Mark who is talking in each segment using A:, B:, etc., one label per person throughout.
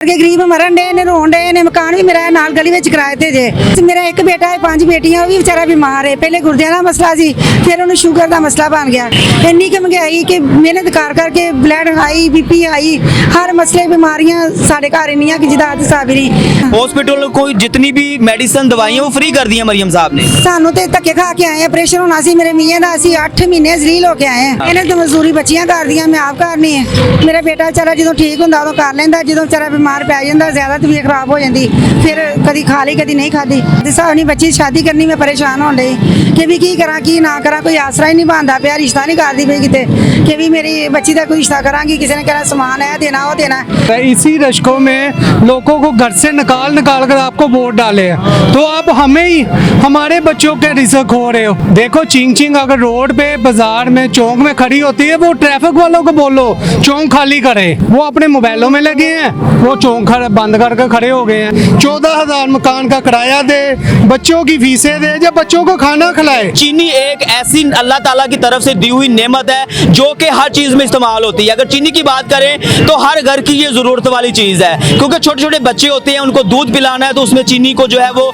A: के गरीब मरन डे ने रोन डे ने मकान भी मेरा नाल गली में किराए ते जे मेरा एक बेटा है 5 बेटियां भी बेचारा बीमार है। पहले गुर्दियां का मसला सी, फिर उन्हें शुगर का मसला बन गया। इन्नी कि महंगाई कि मेहनत कर करके ब्लड हाई बीपी हाई हर मसले बीमारियां साढ़े घर इन्नियां कि जिदा हद हिसाब ही नहीं।
B: हॉस्पिटल को जितनी भी मेडिसिन दवाइयां वो फ्री कर दी है मरियम साहब ने।
A: सानू ते धक्के खा के आए, ऑपरेशन होना सी मेरे मियां दा, ਅਸੀਂ 8 ਮਹੀਨੇ ਜ਼ਲੀਲ ਹੋ ਕੇ ਆਏ ਹਾਂ। ਇਹਨੇ ਤਾਂ ਮਜ਼ਦੂਰੀ ਬੱਚੀਆਂ ਕਰਦੀਆਂ, ਮੈਂ ਆਪ ਕਰਨੀ ਹੈ। ਮੇਰਾ ਬੇਟਾ ਵਿਚਾਰਾ ਜਦੋਂ ਠੀਕ ਹੁੰਦਾ ਉਦੋਂ ਕਰ ਲੈਂਦਾ, ਜਦੋਂ ਵਿਚਾਰਾ ਬਿਮਾਰ ਪੈ ਜਾਂਦਾ ਜ਼ਿਆਦਾ ਤਬੀਅਤ ਖਰਾਬ ਹੋ ਜਾਂਦੀ, ਫਿਰ ਕਦੀ ਖਾ ਲਈ ਕਦੀ ਨਹੀਂ ਖਾਦੀ। ਹਿਸਾਬ ਨਹੀਂ ਬੱਚੀ ਸ਼ਾਦੀ ਕਰਨੀ, ਮੈਂ ਪਰੇਸ਼ਾਨ ਹੋਣ ਡਈ ਕਿ ਵੀ ਕੀ ਕਰਾਂ ਕੀ ਨਾ ਕਰਾਂ। ਕੋਈ ਆਸਰਾ ही नहीं बनता पिया, रिश्ता नहीं करती पई किते कि भी मेरी बच्ची का कोई रिश्ता करांगी। किसी ने कहना सामान है देना वो देना।
C: इसी रश्कों में लोगों को घर से निकाल कर आपको वोट डाले हैं, तो आप हमें ही हमारे बच्चों के रिस्क हो रहे हो। देखो चिंग चिंग अगर रोड पे बाजार में चौक में खड़ी होती है, वो ट्रैफिक वालों को बोलो चौक खाली करे। वो अपने मोबाइलों में लगे हैं, वो चौक बंद करके खड़े हो गए हैं। 14,000 मकान का किराया दे, बच्चों की फीसें दे, जब बच्चों को खाना खिलाए।
B: चीनी एक ऐसी अल्लाह ताला की तरफ से दी हुई नेमत है जो कि हर चीज में इस्तेमाल होती है। अगर चीनी की बात करें तो हर घर की ये जरूरत वाली चीज है, क्योंकि छोटे छोटे बच्चे होते हैं उनको दूध पिलाना है तो उसमें चीनी को जो है वो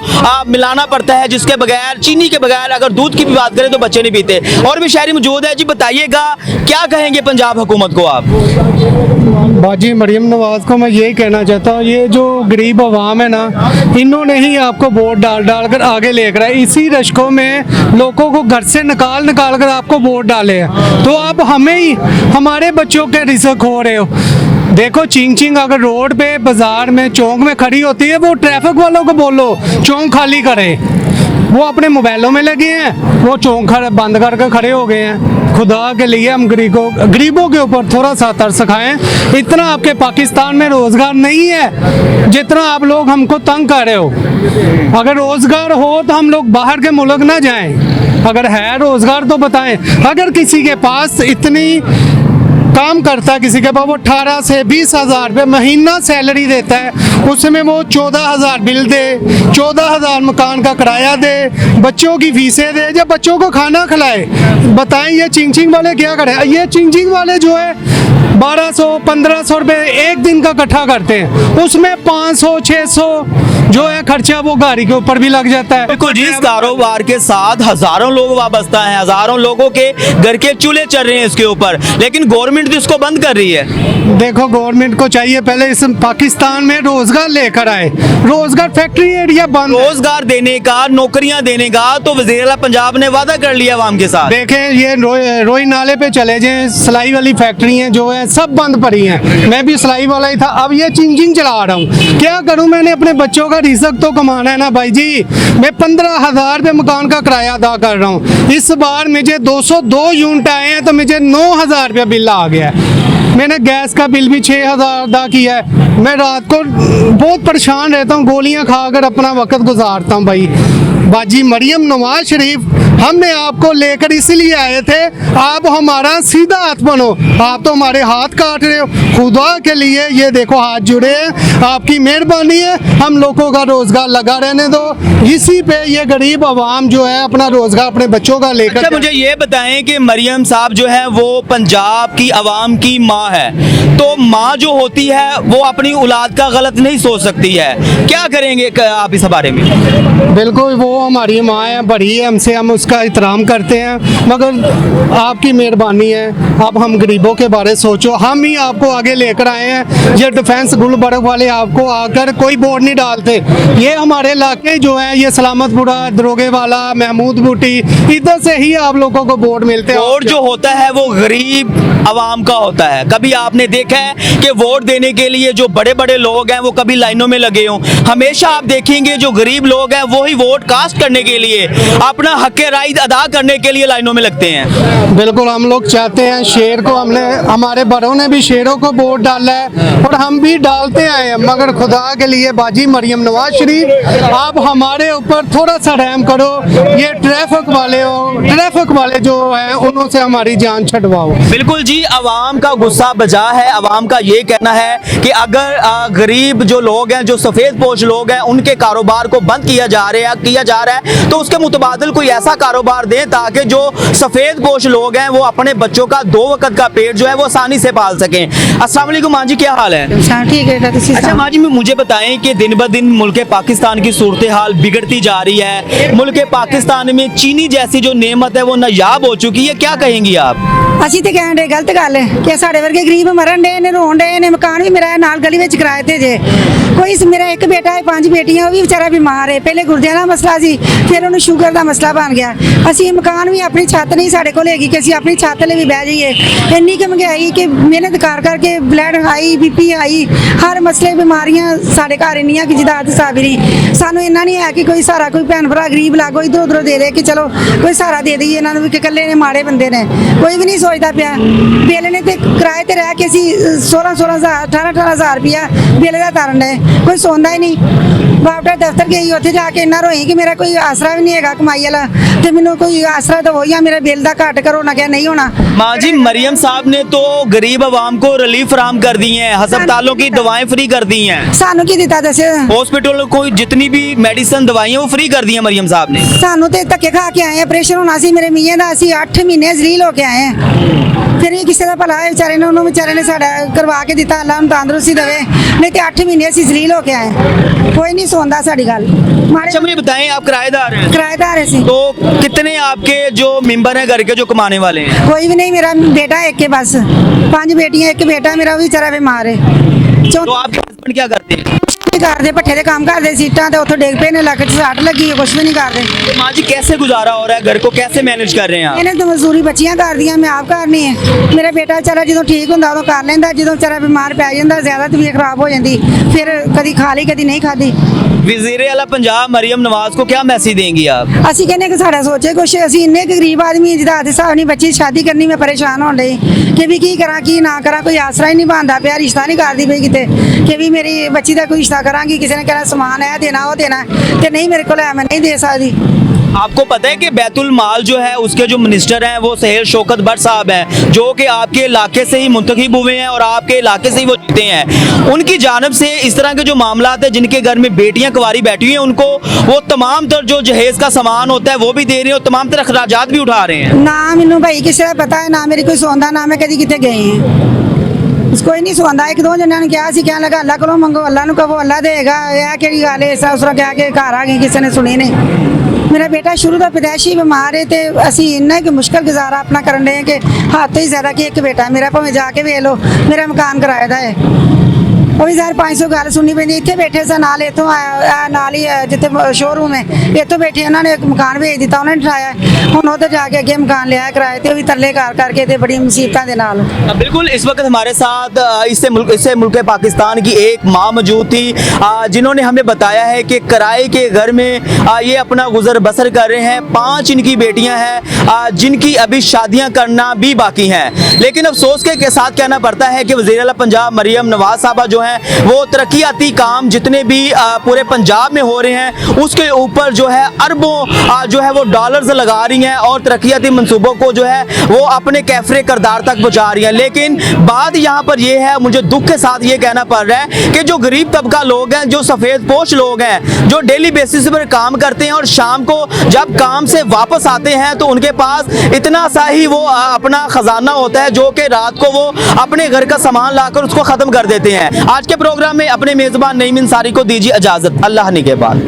B: मिलाना पड़ता है, जिसके बगैर चीनी के बगैर अगर दूध की भी बात करें तो बच्चे नहीं पीते। और भी शायरी मौजूद है जी, बताइएगा क्या कहेंगे पंजाब हुकूमत को आप?
C: बाजी मरियम नवाज को मैं यही कहना चाहता हूँ, ये जो गरीब आवाम है ना, इन्होंने ही आपको वोट डाल कर आगे लेकर आए। इसी रश्कों में लोगों को घर से निकाल कर आपको वोट डाले हैं, तो आप हमें ही हमारे बच्चों के रिस्क हो रहे हो। देखो चिंग चिंग अगर रोड पे बाजार में चौक में खड़ी होती है, वो ट्रैफिक वालों को बोलो चौक खाली करे। वो अपने मोबाइलों में लगे हैं, वो चौक बंद करके खड़े हो गए हैं। खुदा के लिए हम गरीबों के ऊपर थोड़ा सा तरस खाएं। इतना आपके पाकिस्तान में रोज़गार नहीं है जितना आप लोग हमको तंग कर रहे हो। अगर रोज़गार हो तो हम लोग बाहर के मुल्क ना जाएं। अगर है रोज़गार तो बताएं। अगर किसी के पास इतनी काम करता है, किसी के पास वो 18 से 20,000 रुपये महीना सैलरी देता है, उसमें वो 14,000 बिल दे, 14,000 मकान का किराया दे, बच्चों की फीसें दे, जब बच्चों को खाना खिलाए। बताएं ये चिंग चिंग वाले क्या करें? ये चिंग चिंग वाले जो है 1200-1500 रुपये एक दिन का इकट्ठा करते हैं, उसमें 500-600 जो है खर्चा वो गाड़ी के ऊपर भी लग जाता है।
B: बिल्कुल जी, इस कारोबार के साथ हजारों लोग वाबस्ता हैं, हजारों लोगों के घर के चूल्हे चल रहे हैं इसके ऊपर, लेकिन गवर्नमेंट इसको बंद कर रही है।
C: देखो गवर्नमेंट को चाहिए पहले इस पाकिस्तान में रोजगार लेकर आए, रोजगार फैक्ट्री एरिया बंद,
B: रोजगार देने का, नौकरियां देने का तो वज़ीर पंजाब ने वादा कर लिया अवाम के साथ।
C: देखें ये रोई नाले पे चले जाएं, सिलाई वाली फैक्ट्रियां जो है सब बंद पड़ी हैं। मैं भी सिलाई वाला ही था, अब ये चिंग चिंग चला रहा हूँ। क्या करूँ, मैंने अपने बच्चों का रिज़्क तो कमाना है ना भाई जी। मैं 15,000 रुपये मकान का किराया अदा कर रहा हूँ। इस बार मुझे 202 यूनिट आए हैं तो मुझे 9,000 रुपया बिल आ गया है। मैंने गैस का बिल भी 6,000 अदा किया है। मैं रात को बहुत परेशान रहता हूँ, गोलियां खाकर अपना वक्त गुजारता हूँ भाई। बाजी मरियम नवाज शरीफ, हमने आपको लेकर इसलिए आए थे, आप हमारा सीधा हाथ बनो। आप तो हमारे हाथ काट रहे हो। खुदा के लिए ये देखो हाथ जुड़े हैं, आपकी मेहरबानी है, हम लोगों का रोजगार लगा रहने दो। इसी पे ये गरीब आवाम जो है अपना रोजगार अपने बच्चों का लेकर।
B: अच्छा मुझे ये बताएं कि मरियम साहब जो है वो पंजाब की आवाम की माँ है, तो माँ जो होती है वो अपनी औलाद का गलत नहीं सोच सकती है, क्या करेंगे आप इस बारे में?
C: बिल्कुल, वो हमारी माँ है, बड़ी है हमसे, हम उसका एहतराम करते हैं, मगर आपकी मेहरबानी है, अब हम गरीबों के बारे सोचो। हम ही आपको आगे लेकर आए हैं। ये डिफेंस गुलबर्ग वाले आपको आकर कोई वोट नहीं डालते। ये हमारे इलाके जो है, ये सलामतपुरा, दरोगे वाला, महमूद बूटी, इधर से ही आप लोगों को वोट मिलते हैं।
B: वोट जो होता है वो गरीब आवाम का होता है। कभी आपने देखा है कि वोट देने के लिए जो बड़े बड़े लोग हैं वो कभी लाइनों में लगे हों? हमेशा आप देखेंगे जो गरीब लोग हैं वो ही वोट कास्ट करने के लिए, अपना हक राय अदा करने के लिए लाइनों में लगते हैं।
C: बिल्कुल, हम लोग चाहते हैं शेर को, हमने हमारे बड़ों ने भी शेरों को वोट डाला है और हम भी डालते आए हैं, मगर खुदा के लिए बाजी मरियम नवाज शरीफ, आप हमारे ऊपर थोड़ा सा रहम करो। ये ट्रैफिक वाले जो हैं उन्हों से हमारी जान छुड़वाओ।
B: बिल्कुल जी, अवाम का गुस्सा बजा है। अवाम का ये कहना है कि अगर गरीब जो लोग हैं, जो सफ़ेद पोश लोग हैं, उनके कारोबार को बंद किया जा रहा है तो उसके मुतबादिल कोई ऐसा कारोबार दें ताकि जो सफेद पोश लोग हैं वो अपने बच्चों का 2 वक्त का पेट जो है वो आसानी से पाल सकें। अस्सलाम वालेकुम माँ जी, क्या हाल है?
A: ठीक है
B: अच्छा माँ जी, मुझे बताएं कि दिन ब दिन मुल्क पाकिस्तान की सूरत हाल बिगड़ती जा रही है। मुल्क पाकिस्तान में चीनी जैसी जो नेमत है वो नायाब हो चुकी है, क्या कहेंगी आप?
A: ਅਸੀਂ ਤੇ ਕਹਿਣ ਦੇ ਗਲਤ ਗੱਲ ਹੈ ਕਿ ਸਾਡੇ ਵਰਗੇ ਗਰੀਬ ਮਰਨ ਦੇ ਨੇ, ਰੋਣ ਦੇ ਨੇ। ਮਕਾਨ ਵੀ ਮੇਰਾ ਨਾਲ ਗਲੀ ਵਿੱਚ ਕਿਰਾਏ ਤੇ ਜੇ। ਕੋਈ ਮੇਰਾ ਇੱਕ ਬੇਟਾ ਹੈ, 5 ਬੇਟੀਆਂ, ਉਹ ਵੀ ਵਿਚਾਰਾ ਬਿਮਾਰ ਹੈ। ਪਹਿਲੇ ਗੁਰਦਿਆਂ ਦਾ ਮਸਲਾ ਸੀ, ਫਿਰ ਉਹਨੂੰ ਸ਼ੂਗਰ ਦਾ ਮਸਲਾ ਬਣ ਗਿਆ। ਅਸੀਂ ਮਕਾਨ ਵੀ ਆਪਣੀ ਛੱਤ ਨਹੀਂ ਸਾਡੇ ਕੋਲ ਹੈਗੀ ਕਿ ਅਸੀਂ ਆਪਣੀ ਛੱਤ ਲਈ ਵੀ ਬਹਿ ਜਾਈਏ। ਇੰਨੀ ਕਿ ਮਹਿੰਗਾਈ ਕਿ ਮਿਹਨਤ ਕਰ ਕਰਕੇ ਬਲੱਡ ਹਾਈ, ਬੀਪੀ ਹਾਈ, ਹਰ ਮਸਲੇ ਬਿਮਾਰੀਆਂ ਸਾਡੇ ਘਰ ਇੰਨੀਆਂ ਕਿ ਜਿਹਦਾ ਹੱਦ ਹਿਸਾਬ ਹੀ ਨਹੀਂ। ਸਾਨੂੰ ਇੰਨਾ ਨਹੀਂ ਹੈ ਕਿ ਕੋਈ ਸਹਾਰਾ, ਕੋਈ ਭੈਣ ਭਰਾ ਗਰੀਬ ਲਾਗੋ ਇਧਰ ਉਧਰੋਂ ਦੇ ਦੇ ਕਿ ਚਲੋ ਕੋਈ ਸਹਾਰਾ ਦੇ ਦਈਏ ਇਹਨਾਂ ਨੂੰ ਵੀ ਕਿ ਇਕੱਲੇ ਨੇ, ਮਾੜੇ ਬੰਦੇ ਨੇ। ਕੋਈ ਵੀ ਨਹੀਂ ਸੋਚਦਾ ਪਿਆ। ਬਿੱਲ ਨੇ ਤੇ ਕਿਰਾਏ ਤੇ ਰਹਿ ਕੇ ਅਸੀਂ 16,000 18,000 ਰੁਪਇਆ ਬਿੱਲ ਦਾ ਤਾਰਨ ਹੈ। ਕੋਈ ਸੌਂਦਾ ਹੀ ਨਹੀਂ। ਬਾਪਟਾ ਦਫ਼ਤਰ ਗਈ, ਉੱਥੇ ਜਾ ਕੇ ਇੰਨਾ ਰੋਈ ਕਿ ਮੇਰਾ ਕੋਈ ਆਸਰਾ ਵੀ ਨਹੀਂ ਹੈਗਾ ਕਮਾਈ ਵਾਲਾ, ਤੇ ਮੈਨੂੰ ਕੋਈ ਆਸਰਾ ਦਵੋ ਜਾਂ ਮੇਰਾ ਬਿੱਲ ਦਾ ਘੱਟ ਕਰੋ। ਨਾ ਕਿਹਾ नहीं होना।
B: माँ जी, मरियम साहब ने तो गरीब आवाम को रिलीफ फराहम कर दी है, अस्पतालों की दवाएं फ्री कर दी हैं,
A: ਸਾਨੂੰ ਕੀ ਦਿੱਤਾ ਦੱਸਿਓ?
B: हॉस्पिटलों को जितनी भी मेडिसिन दवाइयाँ वो फ्री कर दी हैं मरियम साहब ने।
A: ਸਾਨੂੰ ਤੇ ਧੱਕੇ ਖਾ ਕੇ ਆਏ। ਆਪਰੇਸ਼ਨ ਹੋਣਾ ਸੀ ਮੇਰੇ ਮੀਆਂ ਦਾ, ਅਸੀਂ 8 ਮਹੀਨੇ ਜ਼ਲੀਲ ਹੋ ਕੇ ਆਏ ਹਾਂ। ਫਿਰ ਵੀ ਕਿਸੇ ਦਾ ਭਲਾ ਹੈ ਵਿਚਾਰੇ ਨੇ, ਉਹਨੂੰ ਵਿਚਾਰੇ ਨੇ ਸਾਡਾ ਕਰਵਾ ਕੇ ਦਿੱਤਾ। ਅੱਲਾ ਨੂੰ ਤੰਦਰੁਸਤੀ ਦੇਵੇ। नहीं तो 8 महीने ਅਸੀਂ ਜ਼ਲੀਲ ਹੋ ਕੇ ਆਏ। कोई नहीं सुनता साड़ी गल।
B: अच्छा मुझे बताएं, आप किराएदार हैं?
A: किराएदार है।
B: तो कितने आपके जो मेंबर हैं घर के जो कमाने वाले हैं?
A: कोई भी नहीं, मेरा बेटा एक के बस। 5 बेटियां, एक बेटा मेरा, वो बेचारा बीमार है।
B: तो आपके हस्बैंड क्या करते हैं?
A: ਕਰਦੇ ਭੱਠੇ ਦੇ ਕੰਮ ਕਰਦੇ, ਸੀਟਾਂ ਤੇ ਉੱਥੋਂ ਡਿੱਗ ਪਏ ਨੇ, ਲੱਕ 'ਚ ਸੱਟ ਲੱਗੀ ਹੈ, ਕੁਛ ਵੀ ਨਹੀਂ ਕਰਦੇ।
B: तो माँ जी कैसे गुजारा हो रहा है, घर को कैसे मैनेज कर रहे हैं आप?
A: ਇਹਨੇ ਤਾਂ ਮਜ਼ਦੂਰੀ ਬੱਚੀਆਂ ਕਰਦੀਆਂ, ਮੈਂ ਆਪ ਕਰਨੀ ਹੈ। ਮੇਰਾ ਬੇਟਾ ਵਿਚਾਰਾ ਜਦੋਂ ਠੀਕ ਹੁੰਦਾ ਉਦੋਂ ਕਰ ਲੈਂਦਾ, ਜਦੋਂ ਵਿਚਾਰਾ ਬਿਮਾਰ ਪੈ ਜਾਂਦਾ ਜ਼ਿਆਦਾ ਤਬੀਅਤ ਖਰਾਬ ਹੋ ਜਾਂਦੀ, ਫਿਰ ਕਦੀ ਖਾ ਲਈ ਕਦੀ ਨਹੀਂ ਖਾਦੀ।
B: वज़ीर आला पंजाब मरियम नवाज को क्या मैसेज देंगी आप?
A: ਅਸੀਂ ਕਹਿੰਦੇ ਕਿ ਸਾਡਾ ਸੋਚੇ ਕੁਛ। ਅਸੀਂ ਇੰਨੇ ਕੁ ਗਰੀਬ ਆਦਮੀ ਹਾਂ ਜਿਹਦਾ ਹੱਥ ਹਿਸਾਬ ਨਹੀਂ। ਬੱਚੀ ਸ਼ਾਦੀ ਕਰਨੀ ਮੈਂ ਪਰੇਸ਼ਾਨ ਹੋਣ ਡਈ ਕਿ ਵੀ ਕੀ ਕਰਾਂ ਕੀ ਨਾ ਕਰਾਂ। ਕੋਈ ਆਸਰਾ ਹੀ ਨਹੀਂ ਬਣਦਾ ਪਿਆ, ਰਿਸ਼ਤਾ ਨਹੀਂ ਕਰਦੀ ਪਈ ਕਿਤੇ ਕਿ ਵੀ ਮੇਰੀ ਬੱਚੀ ਦਾ ਕੋਈ ਰਿਸ਼ਤਾ ਕਰਾਂਗੀ। ਕਿਸੇ ਨੇ ਕਹਿਣਾ ਸਮਾਨ ਹੈ ਦੇਣਾ, ਉਹ देना, ਤੇ ਨਹੀਂ ਮੇਰੇ ਕੋਲ ਹੈ, मैं नहीं दे सकती।
B: आपको पता है कि बैतुल माल जो है उसके जो मिनिस्टर हैं वो सहेल शौकत भट्ट साहब हैं, जो कि आपके इलाके से ही मुंतखब हुए हैं और आपके इलाके से ही वो जीते हैं। उनकी जानब से इस तरह के जो मामलात है, जिनके घर में बेटियां कुंवारी बैठी हुई हैं, उनको वो तमाम तर जो जहेज का सामान होता है वो भी दे रहे हैं और तमाम तरह अखराजात भी उठा रहे हैं।
A: ना मैनू भाई किसी का पता है, ना मेरी कोई सौंदा, ना मैं कभी कितने गए हैं। कोई नहीं सुनता। एक दो जन ने कहा कहने लगा अल्लाह को मंगो, अल्लाह ਨੂੰ कहो अल्लाह देगा। यह कि गल है, इस तरह कह के घर आ गई, किसी ने सुनी नहीं। मेरा बेटा शुरू का पैदाइशी बीमार है, तो असी इन्ना कि मुश्किल गुजारा अपना करन डे कि हद तो ही ज़्यादा कि एक बेटा मेरा, भावें जाके वेख लो, मेरा मकान किराए का है। वो भी 1500 गल सुननी पैंदी। इतने बैठे सा नाल, इतों आया नाल ही जिते शोरूम है, इतों बैठे उन्होंने एक मकान भेज दिता, उन्होंने उठाया। हुण उधर जाके अगे मकान लिया किराए ते, भी तरले कर करके ते बड़ी मुसीबतों के नाल।
B: बिल्कुल इस वक्त हमारे साथ इससे मुल्क पाकिस्तान की एक माँ मौजूद थी, जिन्होंने हमें बताया है कि किराए के घर में ये अपना गुजर बसर कर रहे हैं। 5 इनकी बेटियां हैं जिनकी अभी शादियां करना भी बाकी हैं। लेकिन अफसोस के साथ कहना पड़ता है कि वज़ीर आला पंजाब मरियम नवाज साहबा जो हैं वो तरक्याती काम जितने भी पूरे पंजाब में हो रहे हैं उसके ऊपर जो है अरबों जो है वो डॉलर्स लगा रही हैं और तरक्याती मंसूबों को जो है वो अपने कैफरे करदार तक पहुँचा रही हैं। लेकिन बात यहाँ पर ये है, मुझे दुख के साथ ये कहना पड़ रहा है कि जो गरीब तबका लोग हैं, जो सफ़ेद पोश लोग हैं, जो डेली बेसिस पर काम करते हैं और शाम को जब काम से वापस आते हैं तो उनके पास इतना सा ही वो अपना ख़जाना होता है जो कि रात को वो अपने घर का सामान लाकर उसको ख़त्म कर देते हैं। आज के प्रोग्राम में अपने मेज़बान नईम अंसारी को दीजिए इजाज़त। अल्लाह निगहबान।